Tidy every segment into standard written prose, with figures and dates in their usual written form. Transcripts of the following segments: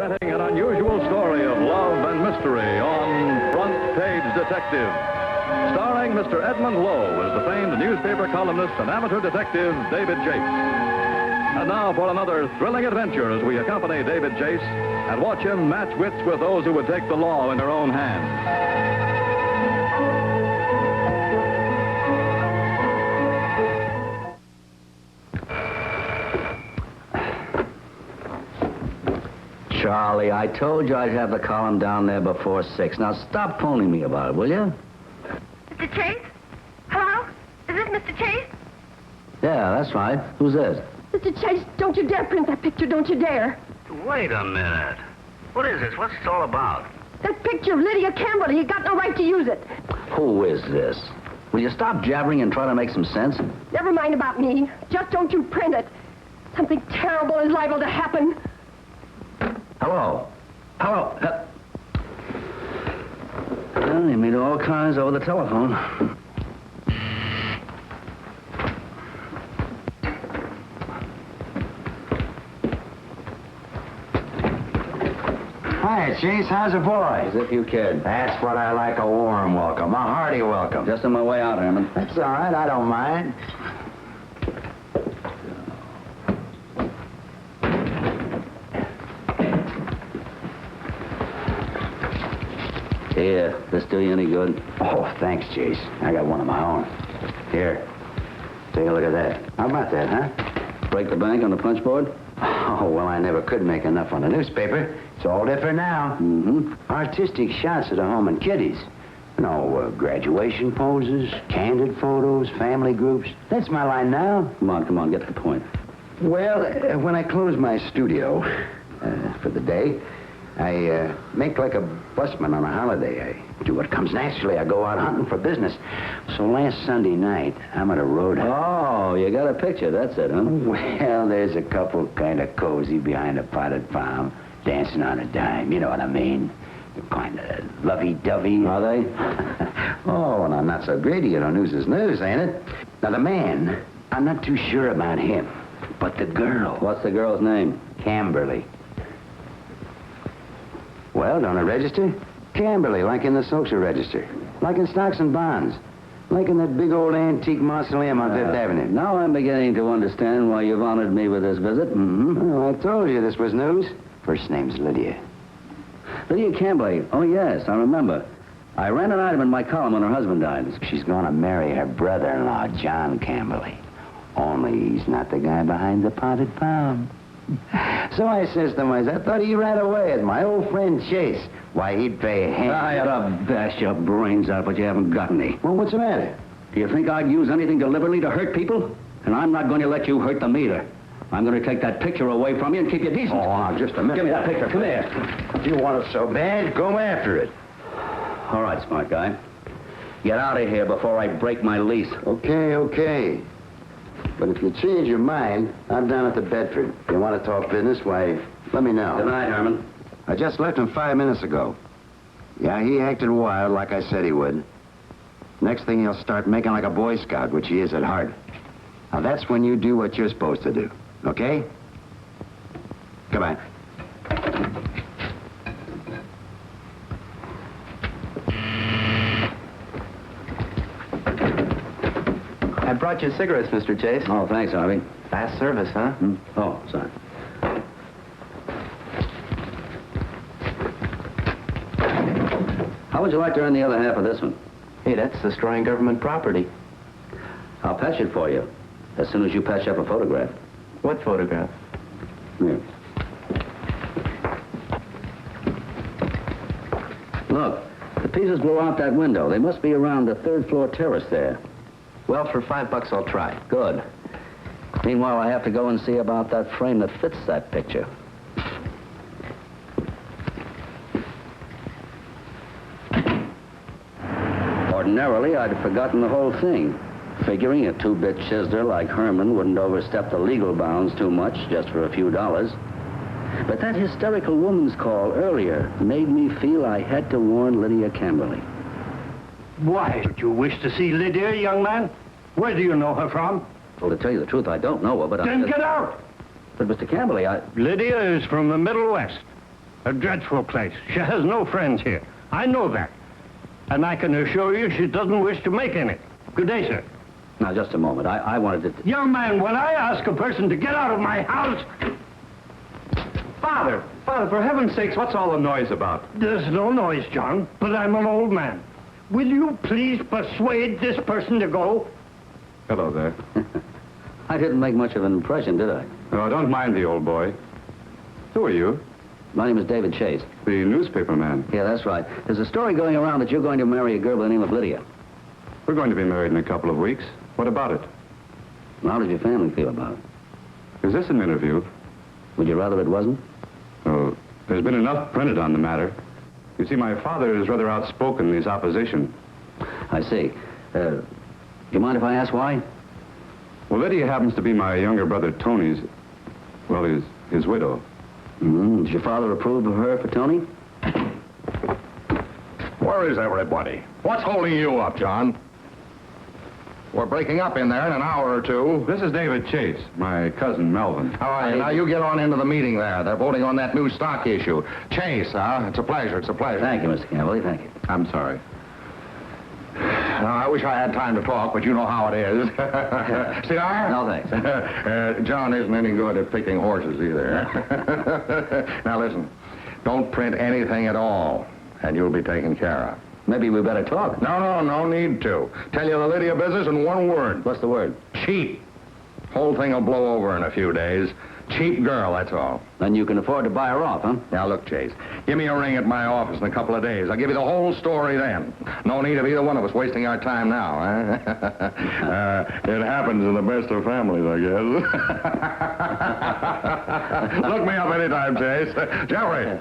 Presenting an unusual story of love and mystery on Front Page Detective. Starring Mr. Edmund Lowe as the famed newspaper columnist and amateur detective David Chase. And now for another thrilling adventure as we accompany David Chase and watch him match wits with those who would take the law in their own hands. Charlie, I told you I'd have the column down there before 6. Now stop phoning me about it, will you? Mr. Chase? Hello? Is this Mr. Chase? Yeah, that's right. Who's this? Mr. Chase, don't you dare print that picture, don't you dare. Wait a minute. What is this? What's it all about? That picture of Lydia Campbell, you got no right to use it. Who is this? Will you stop jabbering and try to make some sense? Never mind about me. Just don't you print it. Something terrible is liable to happen. Hello? Hello? Well, they meet all kinds over the telephone. Hi, Chase. How's the boy? As if you cared. That's what I like, a warm welcome, a hearty welcome. Just on my way out, Herman. That's all right. I don't mind. Here, this do you any good? Oh, thanks, Chase. I got one of my own. Here. Take a look at that. How about that, huh? Break the bank on the punch board? Oh, well, I never could make enough on the newspaper. It's all different now. Mm-hmm. Artistic shots of the home and kiddies. You know, graduation poses, candid photos, family groups. That's my line now. Come on, get to the point. Well, when I close my studio for the day, I make like a busman on a holiday. I do what comes naturally. I go out hunting for business. So last Sunday night, I'm at a roadhouse. Oh, you got a picture. That's it, huh? Well, there's a couple kind of cozy behind a potted palm, dancing on a dime. You know what I mean? Kind of lovey-dovey. Are they? Oh, and I'm not so greedy. You know, news is news, ain't it? Now, the man, I'm not too sure about him. But the girl. What's the girl's name? Camberly. Well, don't it register? Camberly, like in the social register. Like in stocks and bonds. Like in that big old antique mausoleum on Fifth Avenue. Now I'm beginning to understand why you've honored me with this visit. Mm-hmm. Well, I told you this was news. First name's Lydia. Lydia Campbell. Oh, yes, I remember. I ran an item in my column when her husband died. She's going to marry her brother-in-law, John Camberly. Only he's not the guy behind the potted palm. So I says to myself, I thought he ran away as my old friend Chase. Why, he'd pay a hand. I ought to bash your brains out, but you haven't got any. Well, what's the matter? Do you think I'd use anything deliberately to hurt people? And I'm not going to let you hurt them either. I'm going to take that picture away from you and keep you decent. Oh, now, just a minute. Give me that picture. Come here. If you want it so bad, go after it. All right, smart guy. Get out of here before I break my lease. Okay. But if you change your mind, I'm down at the Bedford. If you want to talk business, why, let me know. Good night, Herman. I just left him 5 minutes ago. Yeah, he acted wild like I said he would. Next thing he'll start making like a Boy Scout, which he is at heart. Now that's when you do what you're supposed to do, okay? Goodbye. I brought you cigarettes, Mr. Chase. Oh, thanks, Harvey. Fast service, huh? Oh, sorry. How would you like to earn the other half of this one? Hey, that's destroying government property. I'll patch it for you as soon as you patch up a photograph. What photograph? Here. Look, the pieces blew out that window. They must be around the third-floor terrace there. Well, for $5 I'll try. Good. Meanwhile, I have to go and see about that frame that fits that picture. Ordinarily, I'd have forgotten the whole thing, figuring a two-bit chiseler like Herman wouldn't overstep the legal bounds too much just for a few dollars. But that hysterical woman's call earlier made me feel I had to warn Lydia Camberly. Why, did you wish to see Lydia, young man? Where do you know her from? Well, to tell you the truth, I don't know her, but Then get out! But, Mr. Camberly, Lydia is from the Middle West. A dreadful place. She has no friends here. I know that. And I can assure you she doesn't wish to make any. Good day, sir. Now, just a moment. I wanted to... Young man, when I ask a person to get out of my house... Father, for heaven's sakes, what's all the noise about? There's no noise, John, but I'm an old man. Will you please persuade this person to go? Hello there. I didn't make much of an impression, did I? Oh, don't mind the old boy. Who are you? My name is David Chase. The newspaper man. Yeah, that's right. There's a story going around that you're going to marry a girl by the name of Lydia. We're going to be married in a couple of weeks. What about it? Well, how does your family feel about it? Is this an interview? Would you rather it wasn't? Oh, there's been enough printed on the matter. You see, my father is rather outspoken in his opposition. I see. Do you mind if I ask why? Well, Lydia happens to be my younger brother Tony's, well, his widow. Mm-hmm. Does your father approve of her for Tony? Where is everybody? What's holding you up, John? We're breaking up in there in an hour or two. This is David Chase, my cousin Melvin. All right, now you get on into the meeting there. They're voting on that new stock issue. Chase, huh? It's a pleasure, it's a pleasure. Thank you, Mr. Campbell. Thank you. I'm sorry. Now, I wish I had time to talk, but you know how it is. Cigar? No, thanks. John isn't any good at picking horses either. Now, listen. Don't print anything at all, and you'll be taken care of. Maybe we better talk. No need to. Tell you the Lydia business in one word. What's the word? Cheap. Whole thing will blow over in a few days. Cheap girl, that's all. Then you can afford to buy her off, huh? Now, look, Chase, give me a ring at my office in a couple of days. I'll give you the whole story then. No need of either one of us wasting our time now, huh? It happens in the best of families, I guess. Look me up anytime, Chase. Jeffrey.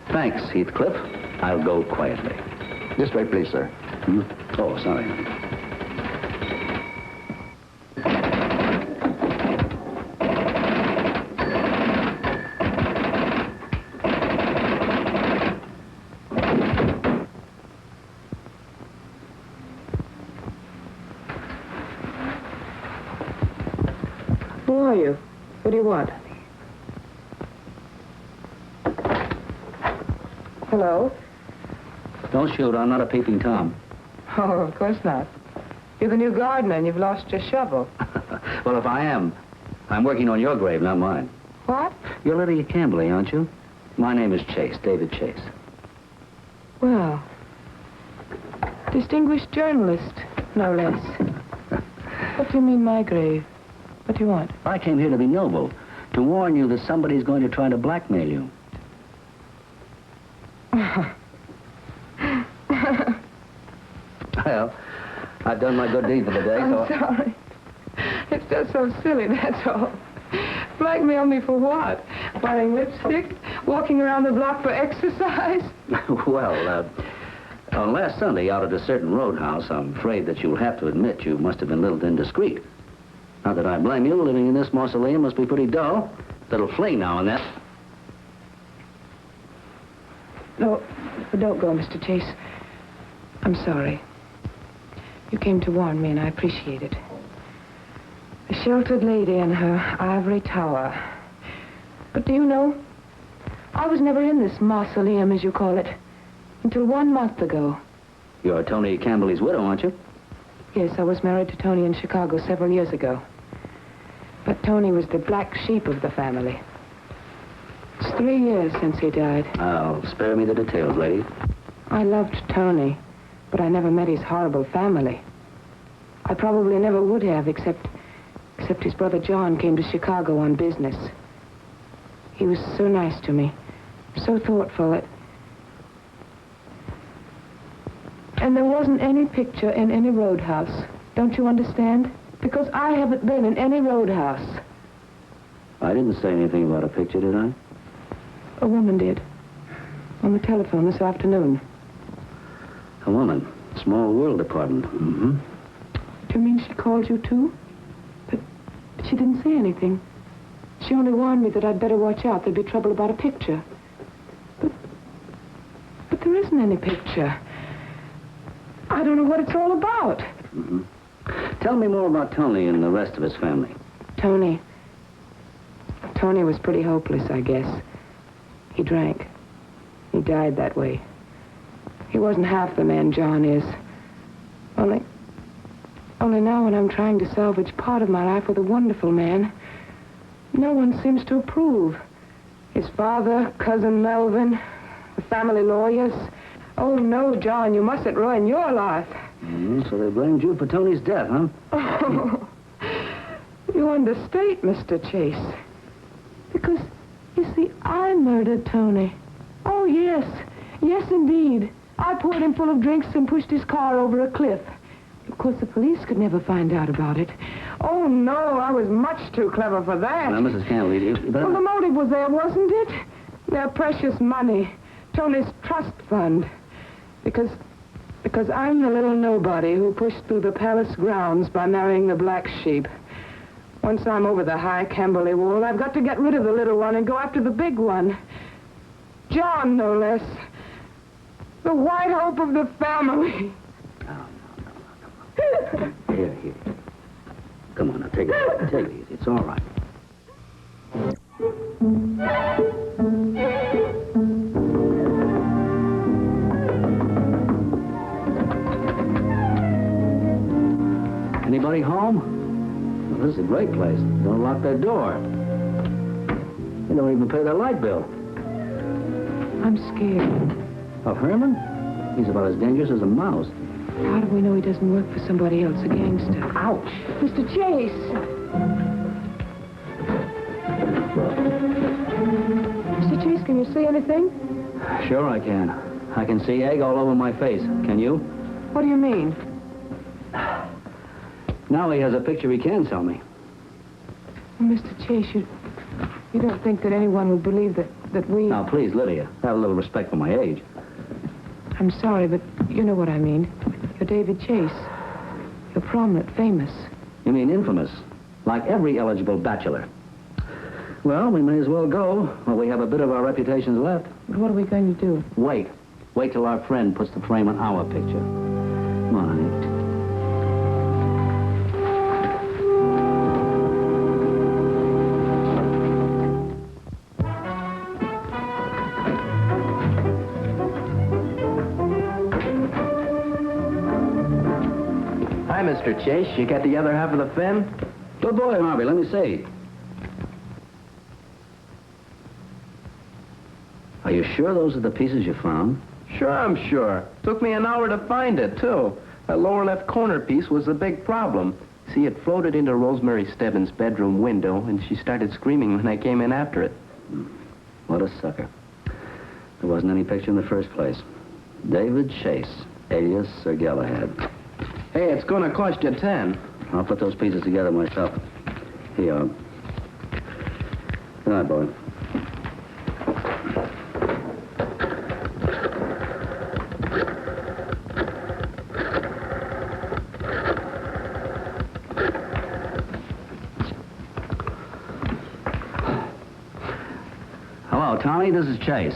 Thanks, Heathcliff. I'll go quietly. This way, please, sir. Hmm? Oh, sorry. Who are you? What do you want? Hello? Don't shoot. I'm not a peeping Tom. Oh, of course not. You're the new gardener and you've lost your shovel. Well, if I am, I'm working on your grave, not mine. What? You're Lydia Campbell, aren't you? My name is Chase, David Chase. Well, distinguished journalist, no less. What do you mean, my grave? What do you want? I came here to be noble, to warn you that somebody's going to try to blackmail you. Well, I've done my good deed for the day, I'm sorry. It's just so silly, that's all. Blackmail me for what? Wearing lipstick? Walking around the block for exercise? Well, on last Sunday out at a certain roadhouse, I'm afraid that you'll have to admit you must have been a little indiscreet. Not that I blame you. Living in this mausoleum must be pretty dull. Little fling now and then. No, don't go, Mr. Chase. I'm sorry. You came to warn me, and I appreciate it. A sheltered lady in her ivory tower. But do you know, I was never in this mausoleum, as you call it, until 1 month ago. You're Tony Campbell's widow, aren't you? Yes, I was married to Tony in Chicago several years ago. But Tony was the black sheep of the family. It's 3 years since he died. Oh, spare me the details, lady. I loved Tony, but I never met his horrible family. I probably never would have, except his brother John came to Chicago on business. He was so nice to me, so thoughtful. And there wasn't any picture in any roadhouse. Don't you understand? Because I haven't been in any roadhouse. I didn't say anything about a picture, did I? A woman did. On the telephone this afternoon. A woman. Small world department. Mm-hmm. Do you mean she called you too? But she didn't say anything. She only warned me that I'd better watch out. There'd be trouble about a picture. But there isn't any picture. I don't know what it's all about. Mm-hmm. Tell me more about Tony and the rest of his family. Tony was pretty hopeless, I guess. He drank. He died that way. He wasn't half the man John is. Only now when I'm trying to salvage part of my life with a wonderful man, no one seems to approve. His father, cousin Melvin, the family lawyers. Oh, no, John, you mustn't ruin your life. So they blamed you for Tony's death, huh? Oh, you understate, Mr. Chase. Because, you see, I murdered Tony. Oh, yes. Yes, indeed. I poured him full of drinks and pushed his car over a cliff. Of course, the police could never find out about it. Oh, no, I was much too clever for that. Now, Mrs. Campbell, you better... Well, the motive was there, wasn't it? Their precious money. Tony's trust fund. Because I'm the little nobody who pushed through the palace grounds by marrying the black sheep. Once I'm over the high Camberley wall, I've got to get rid of the little one and go after the big one. John, no less. The white hope of the family. No. Here. Come on, now, take it easy. It's all right. Anybody home? Well, this is a great place. Don't lock their door. They don't even pay their light bill. I'm scared. Of Herman? He's about as dangerous as a mouse. How do we know he doesn't work for somebody else, a gangster? Ouch! Mr. Chase! Mr. Chase, can you see anything? Sure I can. I can see egg all over my face. Can you? What do you mean? Now he has a picture he can sell me. Well, Mr. Chase, you don't think that anyone would believe that we... Now, please, Lydia, have a little respect for my age. I'm sorry, but you know what I mean. You're David Chase. You're prominent, famous. You mean infamous, like every eligible bachelor. Well, we may as well go while we have a bit of our reputations left. But what are we going to do? Wait. Wait till our friend puts the frame on our picture. Come on, honey. Hi, Mr. Chase. You got the other half of the fin? Good boy, Harvey. Let me see. Are you sure those are the pieces you found? Sure, I'm sure. Took me an hour to find it, too. That lower left corner piece was the big problem. See, it floated into Rosemary Stebbins' bedroom window, and she started screaming when I came in after it. What a sucker. There wasn't any picture in the first place. David Chase, alias Sir Galahad. Hey, it's gonna cost you 10. I'll put those pieces together myself. Here you are. Good night, boy. Hello, Tommy. This is Chase.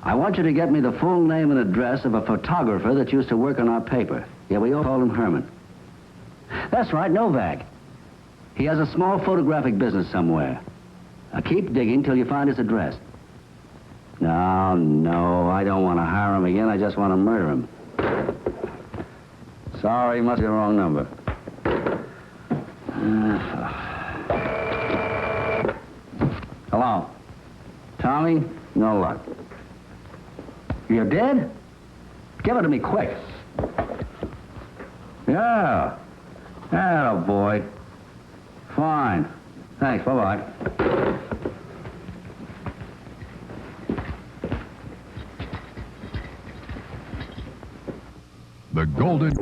I want you to get me the full name and address of a photographer that used to work on our paper. Yeah, we all called him Herman. That's right, Novak. He has a small photographic business somewhere. Now, keep digging till you find his address. No, I don't want to hire him again. I just want to murder him. Sorry, must be the wrong number. Hello? Tommy? No luck. You're dead? Give it to me quick. Yeah. Atta boy. Fine. Thanks. Bye-bye. The Golden...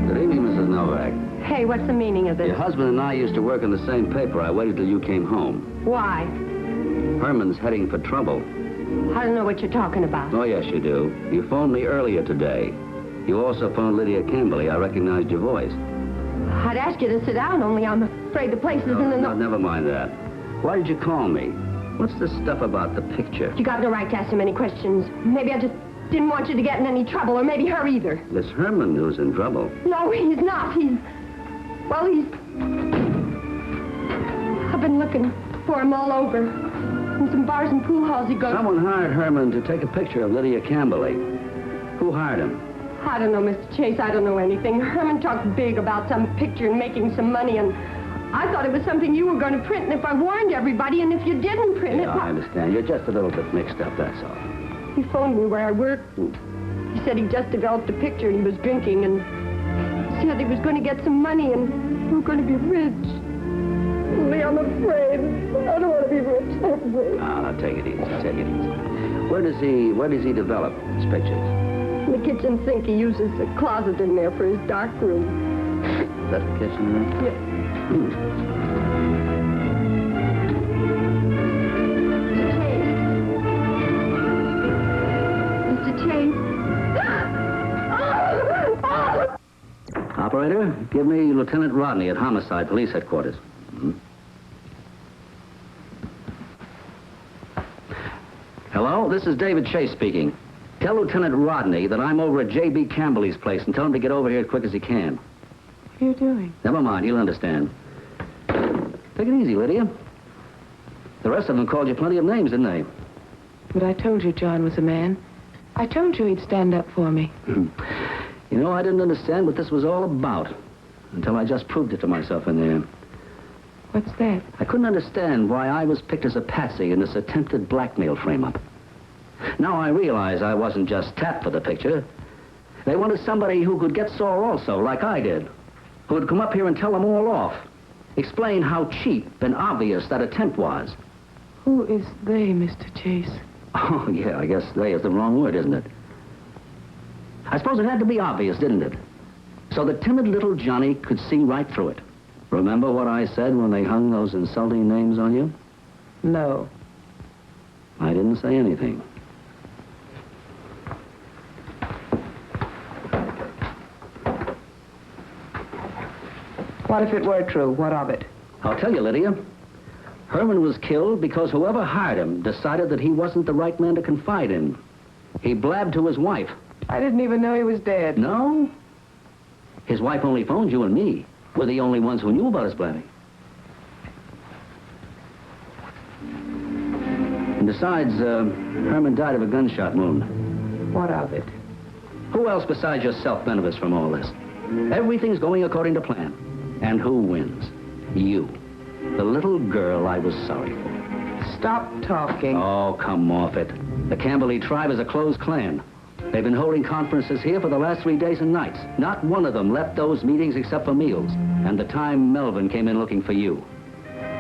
Good evening, Mrs. Novak. Hey, what's the meaning of this? Your husband and I used to work on the same paper. I waited till you came home. Why? Herman's heading for trouble. I don't know what you're talking about. Oh, yes, you do. You phoned me earlier today. You also phoned Lydia Campbell. I recognized your voice. I'd ask you to sit down, only I'm afraid the place is in the... No, never mind that. Why did you call me? What's this stuff about the picture? You got no right to ask so many questions. Maybe I just didn't want you to get in any trouble, or maybe her either. Miss Herman who's in trouble. No, he's not. I've been looking for him all over. In some bars and pool halls he goes. Someone hired Herman to take a picture of Lydia Camberley. Who hired him? I don't know, Mr. Chase. I don't know anything. Herman talked big about some picture and making some money, and I thought it was something you were going to print, and if I warned everybody, and if you didn't print it... I understand. You're just a little bit mixed up, that's all. He phoned me where I worked, and he said he just developed a picture, and he was drinking, and he said he was going to get some money, and we were going to be rich. Only I'm afraid. I don't want to be rich that way. Now, take it easy. Take it easy. Where does he develop his pictures? In the kitchen sink, he uses a closet in there for his dark room. Is that the kitchen room? Yes. Mr. Chase. Operator, give me Lieutenant Rodney at Homicide Police Headquarters. Hello, this is David Chase speaking. Tell Lieutenant Rodney that I'm over at J.B. Campbell's place and tell him to get over here as quick as he can. What are you doing? Never mind, he'll understand. Take it easy, Lydia. The rest of them called you plenty of names, didn't they? But I told you John was a man. I told you he'd stand up for me. You know, I didn't understand what this was all about until I just proved it to myself in there. What's that? I couldn't understand why I was picked as a patsy in this attempted blackmail frame-up. Now I realize I wasn't just tapped for the picture. They wanted somebody who could get sore also, like I did. Who would come up here and tell them all off. Explain how cheap and obvious that attempt was. Who is they, Mr. Chase? Oh, yeah, I guess they is the wrong word, isn't it? I suppose it had to be obvious, didn't it? So the timid little Johnny could see right through it. Remember what I said when they hung those insulting names on you? No. I didn't say anything. What if it were true? What of it? I'll tell you, Lydia. Herman was killed because whoever hired him decided that he wasn't the right man to confide in. He blabbed to his wife. I didn't even know he was dead. No? His wife only phoned you and me. We're the only ones who knew about his blabbing. And besides, Herman died of a gunshot wound. What of it? Who else besides yourself benefits from all this? Everything's going according to plan. And who wins? You. The little girl I was sorry for. Stop talking. Oh, come off it. The Camberley tribe is a closed clan. They've been holding conferences here for the last 3 days and nights. Not one of them left those meetings except for meals. And the time Melvin came in looking for you.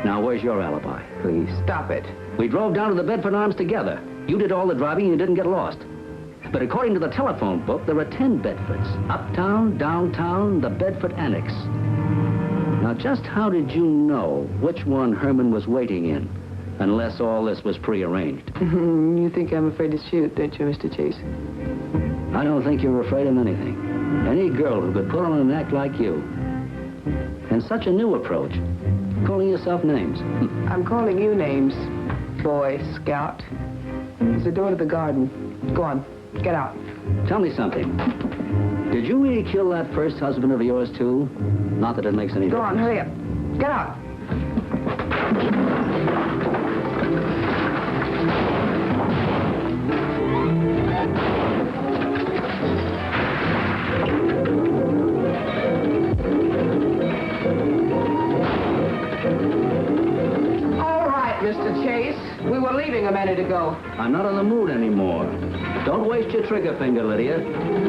Now, where's your alibi? Please, stop it. We drove down to the Bedford Arms together. You did all the driving and you didn't get lost. But according to the telephone book, there are 10 Bedfords. Uptown, downtown, the Bedford Annex. Now, just how did you know which one Herman was waiting in? Unless all this was prearranged. You think I'm afraid to shoot, don't you, Mr. Chase? I don't think you're afraid of anything. Any girl who could put on an act like you. And such a new approach. Calling yourself names. I'm calling you names. Boy Scout. There's a door to the garden. Go on. Get out. Tell me something. Did you really kill that first husband of yours, too? Not that it makes any Go difference. on, hurry up. Get out. All right, Mr. Chase. We were leaving a minute ago. I'm not in the mood anymore. Don't waste your trigger finger, Lydia.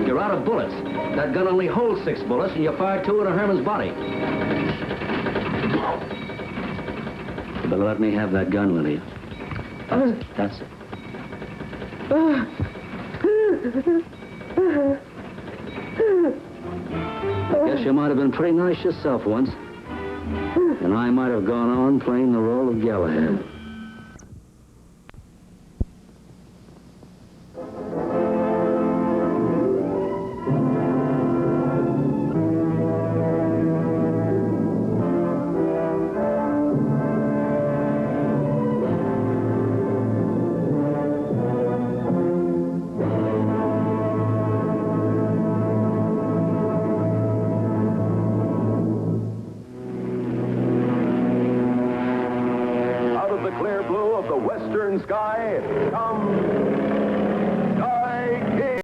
You're out of bullets. That gun only holds 6 bullets, and you fired 2 into Herman's body. You better let me have that gun, Lydia. That's it. Guess you might have been pretty nice yourself once. And I might have gone on playing the role of Galahad. clear blue of the western sky, come